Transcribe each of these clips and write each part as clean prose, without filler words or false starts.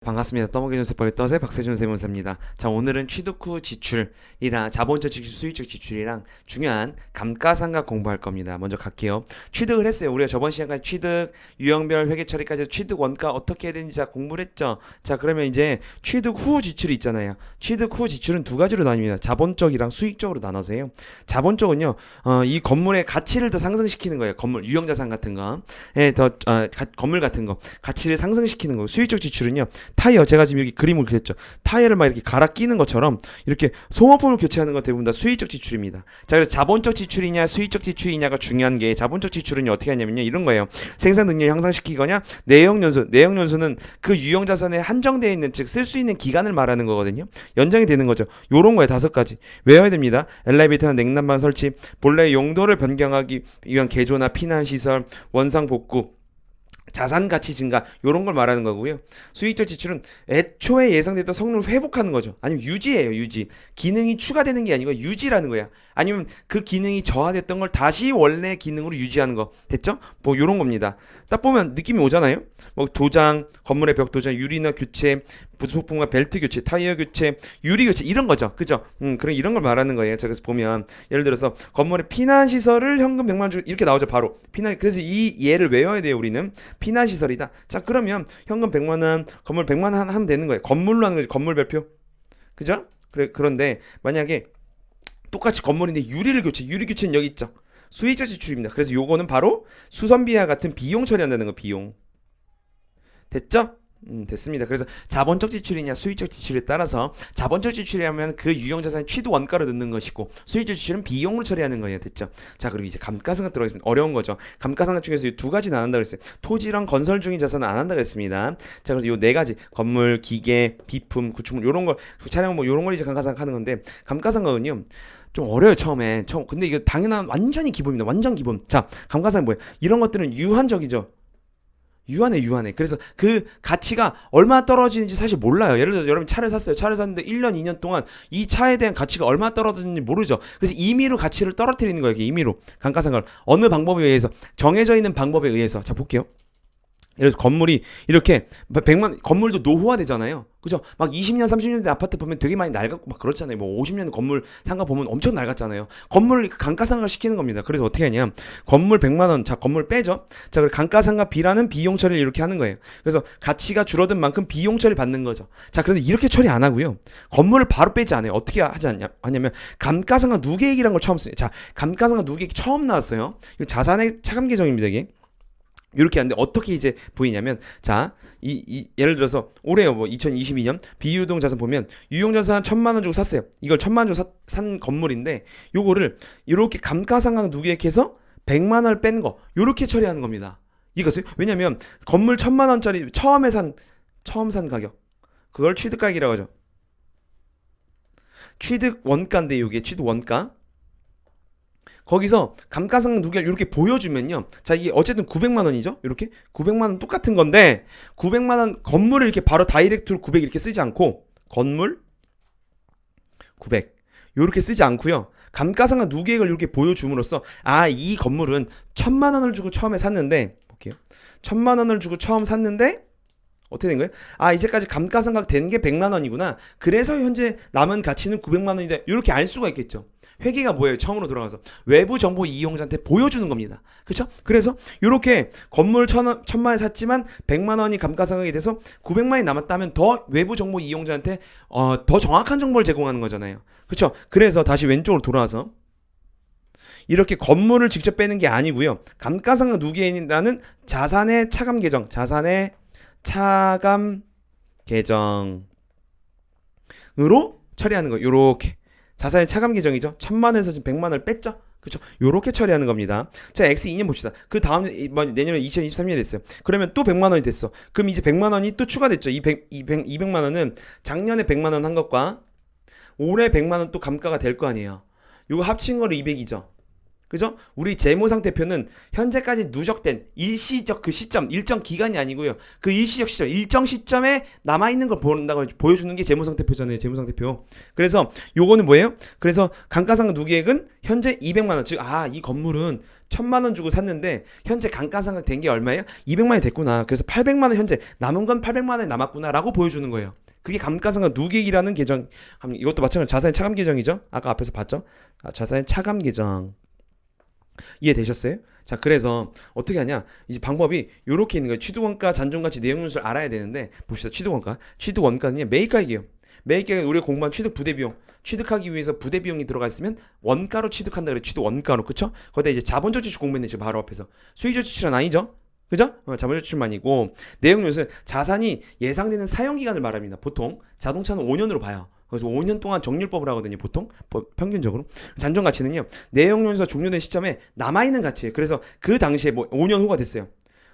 반갑습니다. 떠먹이 전세법의 떠세 박세준 세무사입니다. 자, 오늘은 취득 후 지출이랑 자본적 지출, 수익적 지출이랑 중요한 감가상각 공부할 겁니다. 먼저 갈게요. 취득을 했어요. 우리가 저번 시간까지 취득, 유형별 회계 처리까지 해서 취득 원가 어떻게 해야 되는지 자 공부를 했죠. 자, 그러면 이제 취득 후 지출이 있잖아요. 취득 후 지출은 두 가지로 나뉩니다. 자본적이랑 수익적으로 나눠서 해요. 자본적은요, 이 건물의 가치를 더 상승시키는 거예요. 건물, 유형자산 같은 거, 건물 같은 거, 가치를 상승시키는 거. 수익적 지출은요, 타이어 제가 지금 여기 그림을 그렸죠. 타이어를 막 이렇게 갈아 끼는 것처럼 이렇게 소모품을 교체하는 건 대부분 다 수익적 지출입니다. 자, 그래서 자본적 지출이냐 수익적 지출이냐가 중요한 게 자본적 지출은 어떻게 하냐면요, 이런 거예요. 생산 능력을 향상시키거나 내역연수는 그 유형 자산에 한정되어 있는, 즉 쓸 수 있는 기간을 말하는 거거든요. 연장이 되는 거죠. 요런 거에 5가지 외워야 됩니다. 엘리베이터나 냉난방 설치, 본래 용도를 변경하기 위한 개조나 피난 시설, 원상 복구, 자산 가치 증가, 요런 걸 말하는 거고요. 수익적 지출은 애초에 예상됐던 성능을 회복하는 거죠. 아니면 유지예요. 유지. 기능이 추가되는 게 아니고 유지라는 거야. 아니면 그 기능이 저하됐던 걸 다시 원래 기능으로 유지하는 거. 됐죠? 뭐 요런 겁니다. 딱 보면 느낌이 오잖아요. 뭐 도장, 건물의 벽 도장, 유리나 교체, 부속품과 벨트 교체, 타이어 교체, 유리 교체, 이런 거죠. 그죠? 그런 이런 걸 말하는 거예요. 자, 그래서 보면 예를 들어서 건물의 피난 시설을 현금 100만 원 주고 이렇게 나오죠. 바로 피난. 그래서 이 예를 외워야 돼요. 우리는 피난 시설이다. 자, 그러면 현금 100만 원, 건물 100만 원 하면 되는 거예요. 건물로 하는 거죠. 건물 별표. 그죠? 그런데 만약에 똑같이 건물인데 유리를 교체, 유리 교체는 여기 있죠. 수익적 지출입니다. 그래서 요거는 바로 수선비와 같은 비용 처리한다는 거. 비용. 됐죠? 됐습니다. 그래서 자본적 지출이냐 수익적 지출에 따라서 자본적 지출이라면 그 유형자산 취득 원가로 넣는 것이고, 수익적 지출은 비용으로 처리하는 거예요. 됐죠? 자, 그리고 이제 감가상각 들어가겠습니다. 어려운 거죠. 감가상각 중에서 이 2가지는 안 한다 그랬어요. 토지랑 건설 중인 자산은 안 한다 그랬습니다. 자, 그래서 요 4가지 건물, 기계, 비품, 구축물 요런 걸 차량 뭐 요런 걸 이제 감가상각 하는 건데, 감가상각은요 좀 어려요. 처음에 근데 이거 당연한 완전히 기본입니다. 완전 기본. 자, 감가상각 뭐예요? 이런 것들은 유한적이죠. 유한해. 그래서 그 가치가 얼마 떨어지는지 사실 몰라요. 예를 들어서 여러분 차를 샀어요. 차를 샀는데 1년, 2년 동안 이 차에 대한 가치가 얼마 떨어지는지 모르죠. 그래서 임의로 가치를 떨어뜨리는 거예요. 임의로. 감가상각을. 어느 방법에 의해서, 정해져 있는 방법에 의해서. 자, 볼게요. 예를 들어서 건물이 이렇게 100만, 건물도 노후화되잖아요. 그죠? 막 20년, 30년 대 아파트 보면 되게 많이 낡았고 막 그렇잖아요. 뭐 50년 건물 상가 보면 엄청 밝았잖아요. 건물 감가상각을 시키는 겁니다. 그래서 어떻게 하냐? 건물 100만 원, 자, 건물 빼죠. 자, 그리고 감가상각 비라는 비용 처리를 이렇게 하는 거예요. 그래서 가치가 줄어든 만큼 비용 처리 받는 거죠. 자, 그런데 이렇게 처리 안 하고요. 건물을 바로 빼지 않아요. 어떻게 하냐면 감가상각 누계액이라는 걸 처음 써요. 자, 감가상각 누계액이 처음 나왔어요. 이거 자산의 차감 계정입니다, 이게. 이렇게 하는데 어떻게 이제 보이냐면, 자, 예를 들어서 올해요, 뭐 2022년 비유동 자산 보면 유용자산 1,000만 원 주고 샀어요. 이걸 1,000만 원 주고 산 건물인데, 요거를 이렇게 감가상각 누계액해서 100만 원을 뺀 거, 요렇게 처리하는 겁니다. 이것을 왜냐면 건물 1,000만 원짜리 처음 산 가격, 그걸 취득가액이라고 하죠. 취득 원가인데, 요게 취득 원가. 거기서 감가상각 누계를 이렇게 보여주면요. 자, 이게 어쨌든 900만 원이죠. 이렇게 900만 원 똑같은 건데, 900만 원 건물을 이렇게 바로 다이렉트로 900 이렇게 쓰지 않고, 건물 900 이렇게 쓰지 않고요. 감가상각 누계액을 이렇게 보여줌으로써, 아, 이 건물은 1,000만 원을 주고 처음에 샀는데, 볼게요. 1,000만 원을 주고 처음 샀는데 어떻게 된 거예요? 아, 이제까지 감가상각 된 게 100만 원이구나. 그래서 현재 남은 가치는 900만 원이다. 이렇게 알 수가 있겠죠. 회계가 뭐예요? 처음으로 들어가서 외부 정보 이용자한테 보여주는 겁니다. 그렇죠? 그래서 이렇게 건물 1,000만 원에 샀지만 100만 원이 감가상각이 돼서 900만 원이 남았다면 더 외부 정보 이용자한테 더 정확한 정보를 제공하는 거잖아요. 그렇죠? 그래서 다시 왼쪽으로 돌아와서 이렇게 건물을 직접 빼는 게 아니고요. 감가상각 누계인이라는 자산의 차감 계정, 자산의 차감 계정으로 처리하는 거예요. 요렇게 자산의 차감 계정이죠. 1,000만 원에서 지금 100만 원을 뺐죠. 그렇죠? 요렇게 처리하는 겁니다. 자, X 2년 봅시다. 그 다음 내년에 2023년이 됐어요. 그러면 또 100만 원이 됐어. 그럼 이제 100만 원이 또 추가됐죠. 200만 원은 작년에 100만 원 한 것과 올해 100만 원 또 감가가 될 거 아니에요. 요거 합친 거로 200이죠. 그죠? 우리 재무상태표는 현재까지 누적된 일시적 그 시점, 일정 기간이 아니고요. 그 일시적 시점, 일정 시점에 남아있는 걸 본다고 보여주는 게 재무상태표잖아요. 재무상태표. 그래서 요거는 뭐예요? 그래서 감가상각 누계액은 현재 200만 원. 즉, 이 건물은 1000만 원 주고 샀는데 현재 감가상각 된 게 얼마예요? 200만 원이 됐구나. 그래서 800만 원 현재 남은 건 800만 원이 남았구나라고 보여주는 거예요. 그게 감가상각 누계액이라는 계정. 이것도 마찬가지로 자산의 차감 계정이죠. 아까 앞에서 봤죠? 자산의 차감 계정. 이해되셨어요? 자, 그래서 어떻게 하냐? 이제 방법이 요렇게 있는 거예요. 취득원가, 잔존가치, 내용윤수를 알아야 되는데 봅시다. 취득원가. 취득원가는 매입가액이에요. 매입가액은 우리가 공부한 취득 부대비용. 취득하기 위해서 부대비용이 들어가 있으면 원가로 취득한다 그래. 취득원가로. 그쵸? 거기다 이제 자본적 지출 공부했네. 지금 바로 앞에서. 수익적 지출은 아니죠? 그죠? 자본적 지출만이고 내용윤수는 자산이 예상되는 사용기간을 말합니다. 보통 자동차는 5년으로 봐요. 그래서 5년 동안 정률법을 하거든요. 보통 평균적으로. 잔존 가치는요. 내용연수가 종료된 시점에 남아있는 가치예요. 그래서 그 당시에 뭐 5년 후가 됐어요.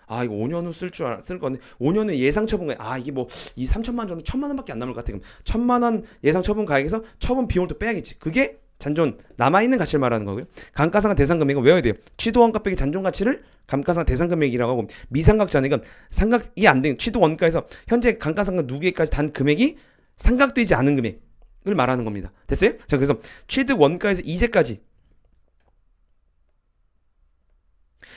이거 5년 후 쓸 건데 5년 후 예상 처분가액 이게 뭐 이 3천만 원 정도 1000만 원밖에 안 남을 것 같아. 그럼 1000만 원 예상 처분가액에서 처분 비용을 또 빼야겠지. 그게 잔존 남아있는 가치를 말하는 거고요. 감가상각 대상 금액은 외워야 돼요. 취득원가 빼기 잔존 가치를 감가상각 대상 금액이라고 하고 미상각 잔액은 상각이 안 된 취득원가에서 현재 감가상각 누계까지 단 금액이 상각되지 않은 금액을 말하는 겁니다. 됐어요? 자, 그래서 취득 원가에서 이제까지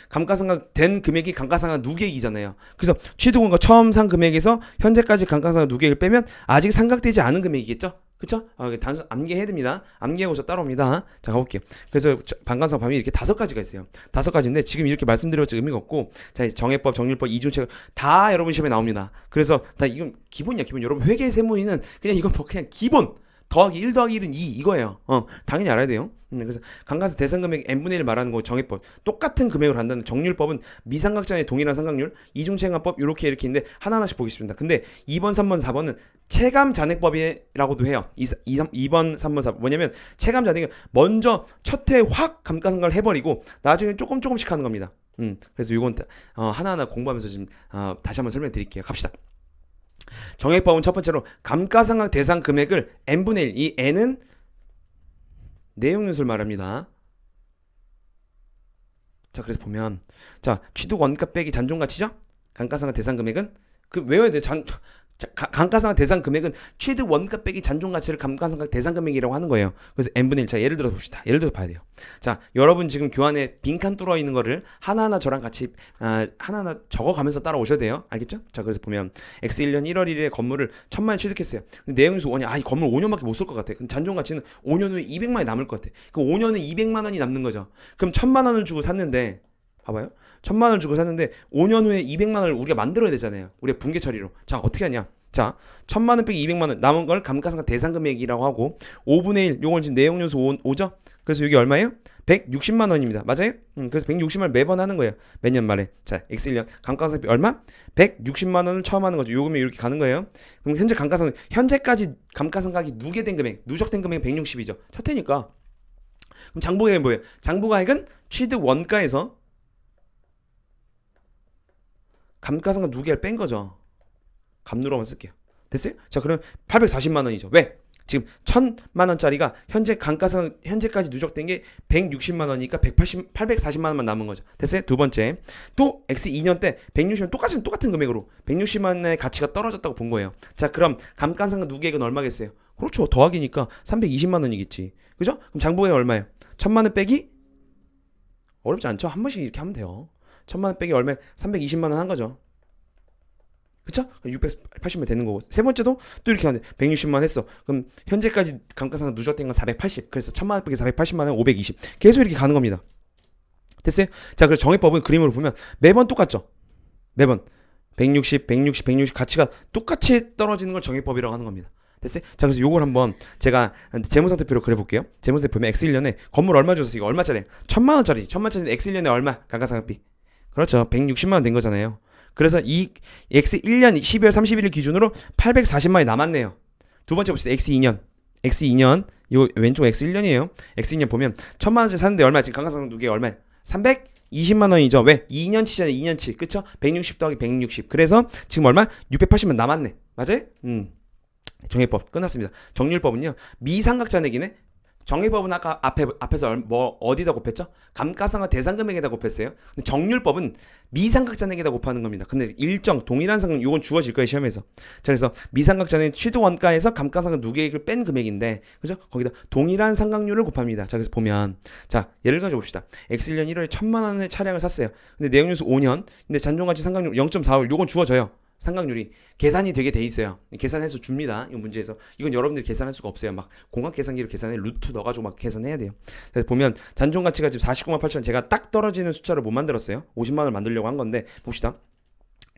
감가상각 된 금액이 감가상각 누계액이잖아요. 그래서 취득 원가 처음 산 금액에서 현재까지 감가상각 누계액을 빼면 아직 상각되지 않은 금액이겠죠? 그쵸? 단순 암기해야 됩니다. 암기하고 저 따라옵니다. 자, 가볼게요. 그래서 감가상각 범위 이렇게 5가지가 있어요. 5가지인데 지금 이렇게 말씀드려봤자 의미가 없고, 자, 이제 정해법, 정률법, 이중책 다 여러분 시험에 나옵니다. 그래서 다 이건 기본이야, 기본. 여러분 회계 세무위는 그냥 이건 뭐 그냥 기본. 더하기 1 더하기 1은 2 이거예요. 당연히 알아야 돼요. 그래서 감가상 대상 금액 n분의 1 말하는 거 정해법. 똑같은 금액을 한다는 정률법은 미상각자의 동일한 상각률, 이중체감법 이렇게 있는데 하나하나씩 보겠습니다. 근데 2번, 3번, 4번은 체감 잔액법이라고도 해요. 2번, 3번, 4번. 뭐냐면 체감 잔액은 먼저 첫 해 확 감가상각을 해버리고 나중에 조금씩 하는 겁니다. 그래서 이건 하나하나 공부하면서 지금 다시 한번 설명 드릴게요. 갑시다. 정액법은 첫 번째로 감가상각 대상 금액을 n분의 1. 이 n은 내용윤수를 말합니다. 자, 그래서 보면 자, 취득 원가 빼기 잔존 가치죠? 감가상각 대상 금액은 그 외워야 돼요. 감가상각 대상 금액은 취득 원가 빼기 잔존 가치를 감가상각 대상 금액이라고 하는 거예요. 그래서 n분의 1. 자, 예를 들어 봅시다. 예를 들어 봐야 돼요. 자, 여러분 지금 교환에 빈칸 뚫어 있는 거를 하나하나 저랑 같이 하나하나 적어가면서 따라오셔야 돼요. 알겠죠? 자, 그래서 보면 X1년 1월 1일에 건물을 1000만 원 취득했어요. 근데 내용에서 이 건물 5년밖에 못 쓸 것 같아. 그럼 잔존 가치는 5년 후에 200만 원이 남을 것 같아. 그럼 5년에 200만 원이 남는 거죠. 그럼 1000만 원을 주고 샀는데 봐봐요. 1000만 원을 주고 샀는데 5년 후에 200만 원을 우리가 만들어야 되잖아요. 우리가 분계 처리로. 자, 어떻게 하냐? 자, 1000만 원 빼기 200만 원 남은 걸 감가상각 대상 금액이라고 하고 5분의 1 요건 지금 내용 요소 5죠? 그래서 이게 얼마예요? 160만 원입니다. 맞아요? 그래서 160만 원 매번 하는 거예요. 몇 년 만에. 자, X1년 감가상각비 얼마? 160만 원을 처음 하는 거죠. 요금이 이렇게 가는 거예요. 그럼 현재 감가상각 현재까지 감가상각이 누계된 금액, 누적된 금액이 160이죠. 첫 해니까. 그럼 장부가액은 뭐예요? 장부가액은 취득 원가에서 감가상각 누계를 뺀 거죠. 감누로만 쓸게요. 됐어요? 자, 그럼 840만 원이죠. 왜? 지금 1000만 원짜리가 현재까지 누적된 게 160만 원이니까 840만 원만 남은 거죠. 됐어요? 두 번째. 또 X2년 때 160만 똑같은 금액으로 160만 원의 가치가 떨어졌다고 본 거예요. 자, 그럼 감가상각 누계액은 얼마겠어요? 그렇죠. 더하기니까 320만 원이겠지. 그죠? 그럼 장부가액 얼마예요? 1000만 원 빼기 어렵지 않죠? 한 번씩 이렇게 하면 돼요. 1000만 원 빼기 얼마에 320만 원 한 거죠. 그쵸? 680만 되는 거고. 세 번째도 또 이렇게 하는데 160만 했어. 그럼 현재까지 감가상각 누적된 건 480. 그래서 1000만 원 빼기 480만 원 520. 계속 이렇게 가는 겁니다. 됐어요? 자, 그래서 정액법은 그림으로 보면 매번 똑같죠? 매번 160 가치가 똑같이 떨어지는 걸 정액법이라고 하는 겁니다. 됐어요? 자, 그래서 요걸 한번 제가 재무상태표로 그려볼게요. 재무상태표 보면 X1년에 건물 얼마 줘서 이거 얼마짜리? 1000만 원짜리. 1000만 원짜리 X1년에 얼마? 감가상각비. 그렇죠. 160만 원 된 거잖아요. 그래서 이 X1년 12월 31일 기준으로 840만 원이 남았네요. 두 번째 봅시다. X2년 요 왼쪽 X1년이에요. X2년 보면 1000만 원짜리 샀는데 얼마? 지금 감가상각 누계 얼마야? 320만 원이죠. 왜? 2년치잖아요. 2년치. 그쵸? 160 더하기 160. 그래서 지금 얼마? 680만 남았네. 맞아요? 정액법 끝났습니다. 정률법은요. 미상각 잔액이네. 정의법은 아까 앞에서 뭐 어디다 곱했죠? 감가상각 대상금액에다 곱했어요. 근데 정률법은 미상각잔액에다 곱하는 겁니다. 근데 일정 동일한 상금 요건 주어질 거예요 시험에서. 자, 그래서 미상각잔액 취득 원가에서 감가상각 누계액을 뺀 금액인데, 그죠? 거기다 동일한 상각률을 곱합니다. 자, 그래서 보면, 자, 예를 가져 봅시다. X 1년 1월에 1,000만 원의 차량을 샀어요. 근데 내용연수 5년, 근데 잔존가치 상각률 0.45, 요건 주어져요. 상각률이 계산이 되게 돼 있어요. 계산해서 줍니다. 이 문제에서 이건 여러분들이 계산할 수가 없어요. 막 공학 계산기로 계산해 루트 넣어가지고 막 계산해야 돼요. 그래서 보면 잔존 가치가 지금 49만 8천, 제가 딱 떨어지는 숫자를 못 만들었어요. 50만 원을 만들려고 한 건데 봅시다.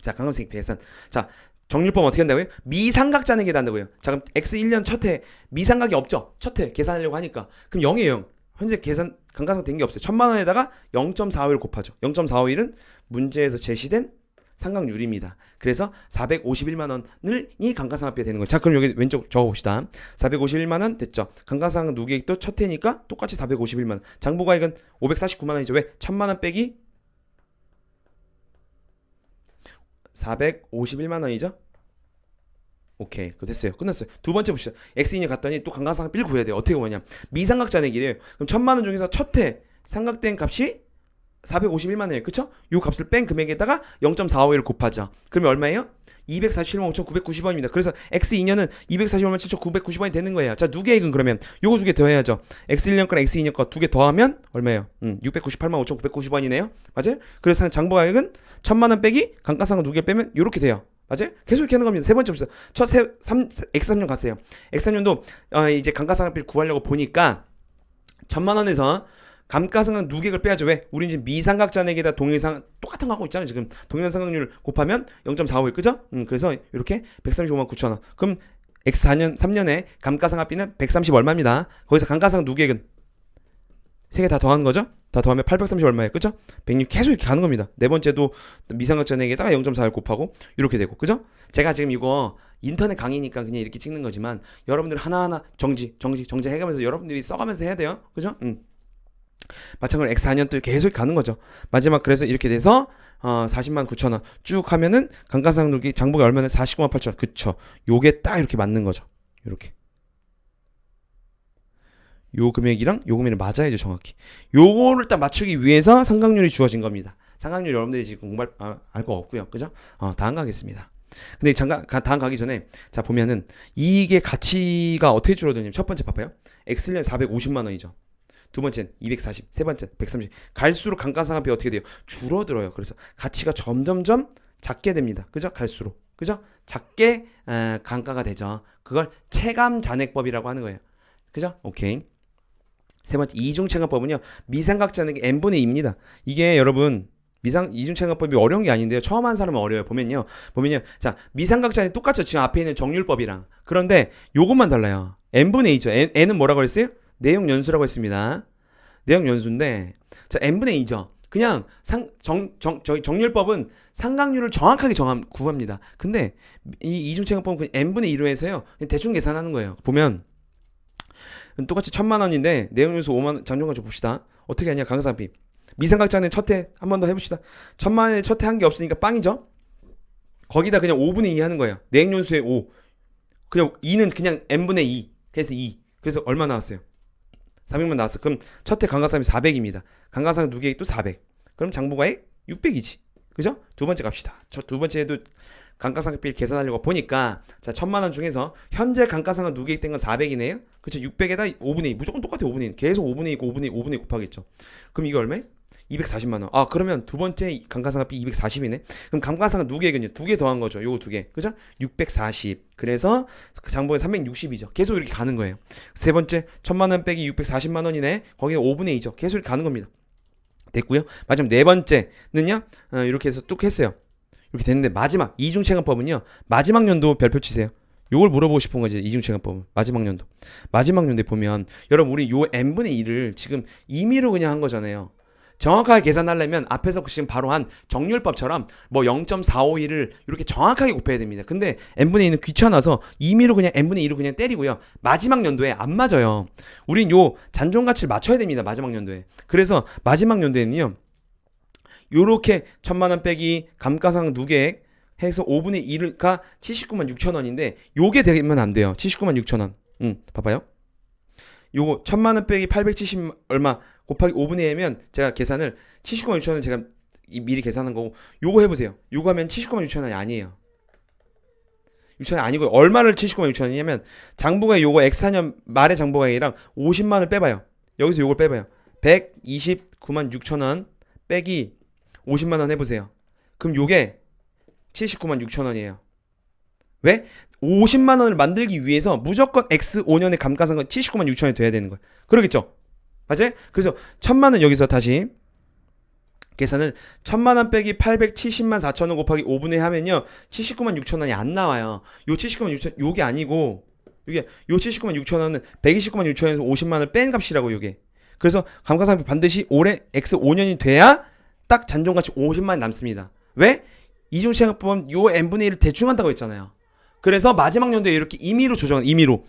자, 강남색 계산. 자, 정률법 어떻게 한다고요? 미삼각잔액에 한다고요. 자, 그럼 x 1년 첫해 미삼각이 없죠. 첫해 계산하려고 하니까 그럼 0이에요. 0. 현재 계산 감가상 된 게 없어요. 1,000만 원에다가 0.45를 곱하죠. 0.45일은 문제에서 제시된 상각률입니다. 그래서 451만 원이 감가상각비가 되는 거예요. 자, 그럼 여기 왼쪽 적어봅시다. 451만 원 됐죠. 감가상각 누계액도 첫 해니까 똑같이 451만 원. 장부가액은 549만 원이죠. 왜? 1,000만 원 빼기 451만 원이죠. 오케이, 그거 됐어요. 끝났어요. 두 번째 봅시다. X인이 갔더니 또 감가상각 비를 구해야 돼요. 어떻게 구하냐? 미상각잔액이래요. 그럼 1,000만 원 중에서 첫해 상각된 값이 451만 원이에요. 그쵸? 요 값을 뺀 금액에다가 0.45를 곱하죠. 그러면 얼마예요? 247만 5,990원입니다. 그래서 X2년은 245만 7,990원이 되는 거예요. 자, 누계액은 그러면 요거 두 개 더해야죠. X1년 거랑 X2년 거 두 개 더하면 얼마예요? 698만 5,990원이네요. 맞아요? 그래서 장부가액은 1,000만 원 빼기 감가상각 누계 빼면 요렇게 돼요. 맞아요? 계속 이렇게 하는 겁니다. 세 번째 봅시다. X3년 갔어요. X3년도 이제 감가상각비를 구하려고 보니까 1,000만 원에서 감가상각 누계액을 빼야죠. 왜? 우린 지금 미삼각잔액에다 동일상 똑같은 거 하고 있잖아요. 지금 동일한 상각률 곱하면 0.45일 그죠? 그래서 이렇게 135만 9천 원. 그럼 X4년 3년에 감가상각비는 130 얼마입니다. 거기서 감가상각 누계액은 세 개 다 더하는 거죠? 다 더하면 830 얼마예요. 그죠? 106 계속 이렇게 가는 겁니다. 네 번째도 미삼각잔액에다가 0.45를 곱하고 이렇게 되고. 그죠? 제가 지금 이거 인터넷 강의니까 그냥 이렇게 찍는 거지만 여러분들 하나하나 정지 해가면서 여러분들이 써가면서 해야 돼요. 그죠? 마찬가지로 X4년 또 계속 가는 거죠. 마지막 그래서 이렇게 돼서 40만 9천 원 쭉 하면은 감가상각 누계 장부가 얼마나 49만 8천 원. 그쵸. 요게 딱 이렇게 맞는 거죠. 이렇게. 요 금액이랑 요 금액이 맞아야죠, 정확히. 요거를 딱 맞추기 위해서 상각률이 주어진 겁니다. 상각률 여러분들이 지금 공부할 알 거 없고요. 그죠? 다음 가겠습니다. 근데 잠깐 다음 가기 전에 자 보면은 이게 가치가 어떻게 줄어드냐면 첫 번째 봐봐요. X는 450만 원이죠. 두 번째는 240, 세 번째 130. 갈수록 감가상각비 어떻게 돼요? 줄어들어요. 그래서 가치가 점점점 작게 됩니다. 그죠? 갈수록. 그죠? 작게 감가가 되죠. 그걸 체감잔액법이라고 하는 거예요. 그죠? 오케이. 세 번째 이중체감법은요. 미삼각잔액의 n분의 2입니다. 이게 여러분 이중체감법이 어려운 게 아닌데요. 처음 한 사람은 어려워요. 보면요. 자, 미삼각잔액 똑같죠. 지금 앞에 있는 정률법이랑. 그런데 요것만 달라요. n분의 2죠. n은 뭐라고 그랬어요? 내용 연수라고 했습니다. 내용 연수인데 자 n분의 2죠. 그냥 정률법은 상각률을 정확하게 구합니다. 근데 이 이중체감법은 그냥 n분의 2로 해서요. 그냥 대충 계산하는 거예요. 보면 똑같이 1,000만 원인데 내용 연수 5만 원 장정가지고 봅시다. 어떻게 하냐 감가상각비. 미삼각잔액 첫해 한 번 더 해봅시다. 1,000만 원에 첫해 한 게 없으니까 빵이죠. 거기다 그냥 5분의 2 하는 거예요. 내용 연수의 5. 그냥 2는 그냥 n분의 2. 그래서 2. 그래서 얼마 나왔어요? 400만 나왔어. 그럼 첫해 감가상각이 400입니다. 감가상각 누계액 또 400. 그럼 장부가액 600이지. 그죠? 두 번째 갑시다. 저 두 번째도 감가상각비를 계산하려고 보니까 자 1,000만 원 중에서 현재 감가상각 누계액 된 건 400이네요. 그렇죠? 600에다 5분의 2. 무조건 똑같아요. 5분의 2. 계속 5분의 2, 5분의 2, 5분의 2 곱하겠죠. 그럼 이게 얼마예요? 240만 원. 그러면 두 번째 감가상각비 240이네. 그럼 감가상각 누계액은요. 두 개 더한 거죠. 요거 두 개. 그죠? 640. 그래서 장부에 360이죠. 계속 이렇게 가는 거예요. 세 번째 1,000만 원 빼기 640만 원이네. 거기에 5분의 2죠. 계속 이렇게 가는 겁니다. 됐고요. 마지막 네 번째는요. 이렇게 해서 뚝 했어요. 이렇게 됐는데 마지막 이중체감법은요. 마지막 연도 별표 치세요. 요걸 물어보고 싶은 거지. 이중체감법은 마지막 연도. 마지막 연도에 보면 여러분 우리 요 n분의 2를 지금 임의로 그냥 한 거잖아요. 정확하게 계산하려면 앞에서 지금 바로 한 정률법처럼 뭐 0.451을 이렇게 정확하게 곱해야 됩니다. 근데 n분의 2는 귀찮아서 임의로 그냥 n분의 2로 그냥 때리고요. 마지막 연도에 안 맞아요. 우린 요 잔존 가치를 맞춰야 됩니다. 마지막 연도에. 그래서 마지막 연도에는요. 요렇게 1,000만 원 빼기 감가상각 누계액 해서 5분의 1가 79만 6천 원인데 요게 되면 안 돼요. 79만 6천 원. 봐봐요. 요거 1000만원 빼기 870 얼마 곱하기 5분의 1이면 제가 계산을 79만 6천원 제가 미리 계산한 거고 요거 해보세요. 요거 하면 79만 6천원이 아니에요. 6천원이 아니고 얼마를 79만 6천원이냐면 장부가액 요거 X4년 말의 장부가액이랑 50만원을 빼봐요. 여기서 요걸 빼봐요. 129만 6천원 빼기 50만원 해보세요. 그럼 요게 79만 6천원이에요. 왜? 50만원을 만들기 위해서 무조건 X5년의 감가상각 79만 6천원이 돼야 되는 거예요. 그러겠죠? 맞아요? 그래서 1000만원 여기서 다시 계산을 1000만원 빼기 870만 4천원 곱하기 5분의 하면요 79만 6천원이 안 나와요. 요 79만 6천 요게 아니고 요게 요 79만 6천원은 129만 6천원에서 50만원을 뺀 값이라고 요게. 그래서 감가상각비 반드시 올해 X5년이 돼야 딱 잔존가치 50만원 남습니다. 왜? 이중시장법은 요 n분의 1을 대충 한다고 했잖아요. 그래서 마지막 연도에 이렇게 임의로 조정하는 임의로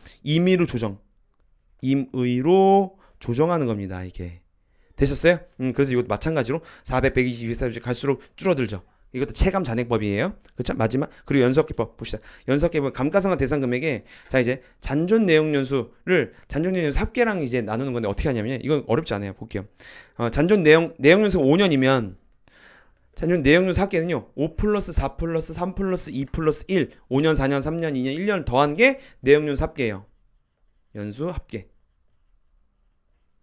조정하는 겁니다. 이게 되셨어요? 그래서 이것도 마찬가지로 400, 120, 240 갈수록 줄어들죠. 이것도 체감 잔액법이에요. 그렇죠? 마지막 그리고 연속기법 봅시다. 연속기법 감가상각 대상 금액에 자 이제 잔존 내용 연수를 합계랑 이제 나누는 건데 어떻게 하냐면 이건 어렵지 않아요. 볼게요. 잔존 내용 연수 5년이면 잔존 내용연수 합계는요 5 플러스 4 플러스 3 플러스 2 플러스 1 5년 4년 3년 2년 1년을 더한 게 내용연수 합계예요. 연수 합계.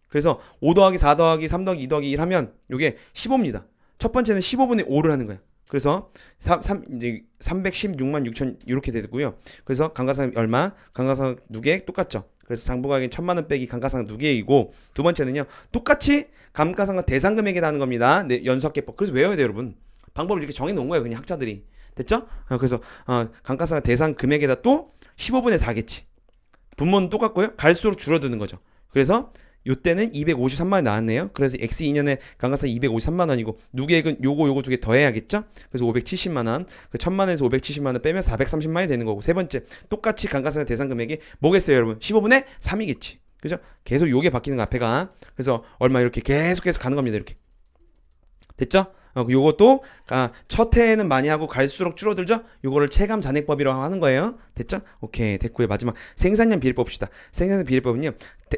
그래서 5 더하기 4 더하기 3 더하기 2 더하기 1 하면 요게 15입니다. 첫 번째는 15분의 5를 하는 거예요. 그래서 316만 6천 이렇게 되고요. 그래서 감가상각 얼마? 감가상각 누계액 똑같죠. 그래서 장부가액은 1000만원 빼기 감가상각 누계액이고 두 번째는요 똑같이 감가상각 대상 금액에 나는 겁니다. 네, 연수합계법. 그래서 외워야 돼요, 여러분. 방법을 이렇게 정해 놓은 거예요, 그냥 학자들이. 됐죠? 그래서 감가상각 대상 금액에다 또 15분의 4겠지. 분모는 똑같고요. 갈수록 줄어드는 거죠. 그래서 요때는 253만원이 나왔네요. 그래서 X2년에 감가상각 253만원이고 누계액은 요거 두 개 더해야겠죠? 그래서 570만원. 1000만원에서 570만원 빼면 430만원이 되는 거고 세 번째 똑같이 감가상각 대상 금액이 뭐겠어요, 여러분? 15분의 3이겠지. 그죠? 계속 요게 바뀌는 거 앞에가. 그래서 얼마 이렇게 계속해서 가는 겁니다. 이렇게. 됐죠? 요것도 첫 해에는 많이 하고 갈수록 줄어들죠? 요거를 체감 잔액법이라고 하는 거예요. 됐죠? 오케이. 됐고요. 마지막 생산량 비례법 봅시다. 생산량 비례법은요.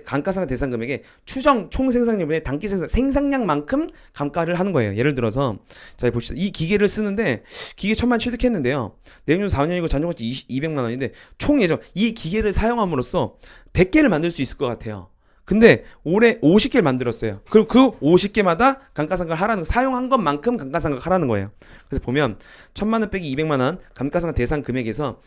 감가상각 대상 금액에 추정 총 생산량분의 단기 생산량만큼 감가를 하는 거예요. 예를 들어서 자 봅시다. 이 기계를 쓰는데 기계 1000만 취득했는데요. 내용연수 4년이고 잔존가치 200만 원인데 총 예정 이 기계를 사용함으로써 100개를 만들 수 있을 것 같아요. 근데 올해 50개를 만들었어요. 그럼 그 50개마다 감가상각을 하라는 사용한 것만큼 감가상각을 하라는 거예요. 그래서 보면 1000만원 빼기 200만원 감가상각 대상 금액에서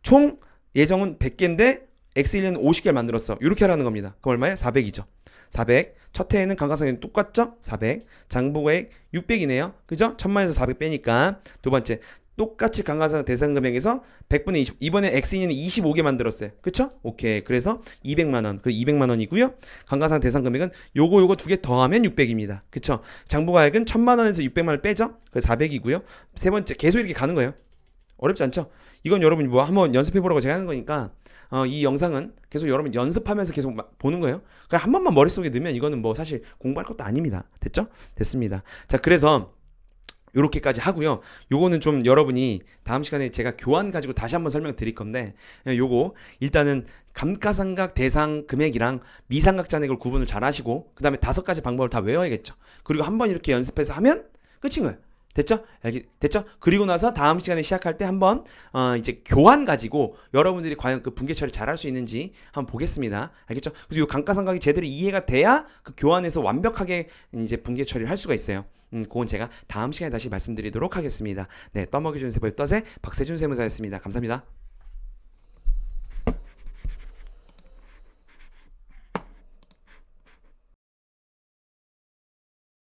총 예정은 100개인데 X1년은 50개를 만들었어. 이렇게 하라는 겁니다. 그럼 얼마예요? 400이죠. 400. 첫 해에는 감가상각이 똑같죠? 400. 장부가액 600이네요. 그죠? 1000만원에서 400 빼니까. 두 번째. 똑같이 감가상각 대상 금액에서 100분의 20. 이번에 X2년은 25개 만들었어요. 그쵸? 오케이. 그래서 200만원. 그 200만원이고요. 감가상각 대상 금액은 요거 두 개 더하면 600입니다. 그쵸? 장부가액은 1000만원에서 600만원을 빼죠? 그래서 400이고요. 세 번째. 계속 이렇게 가는 거예요. 어렵지 않죠? 이건 여러분이 뭐 한번 연습해보라고 제가 하는 거니까 이 영상은 계속 여러분 연습하면서 계속 보는 거예요. 그냥 한 번만 머릿속에 넣으면 이거는 뭐 사실 공부할 것도 아닙니다. 됐죠? 됐습니다. 자, 그래서 요렇게까지 하고요. 요거는 좀 여러분이 다음 시간에 제가 교환 가지고 다시 한번 설명드릴 건데 요거 일단은 감가상각 대상 금액이랑 미상각 잔액을 구분을 잘 하시고 그 다음에 5가지 방법을 다 외워야겠죠. 그리고 한번 이렇게 연습해서 하면 끝인 거예요. 됐죠? 됐죠? 그리고 나서 다음 시간에 시작할 때 한번 이제 교환 가지고 여러분들이 과연 그 분계 처리 잘 할 수 있는지 한번 보겠습니다. 알겠죠? 그래서 이 감가상각이 제대로 이해가 돼야 그 교환에서 완벽하게 이제 분계 처리를 할 수가 있어요. 그건 제가 다음 시간에 다시 말씀드리도록 하겠습니다. 네, 떠먹여준 세법의 떠세 박세준 세무사였습니다. 감사합니다.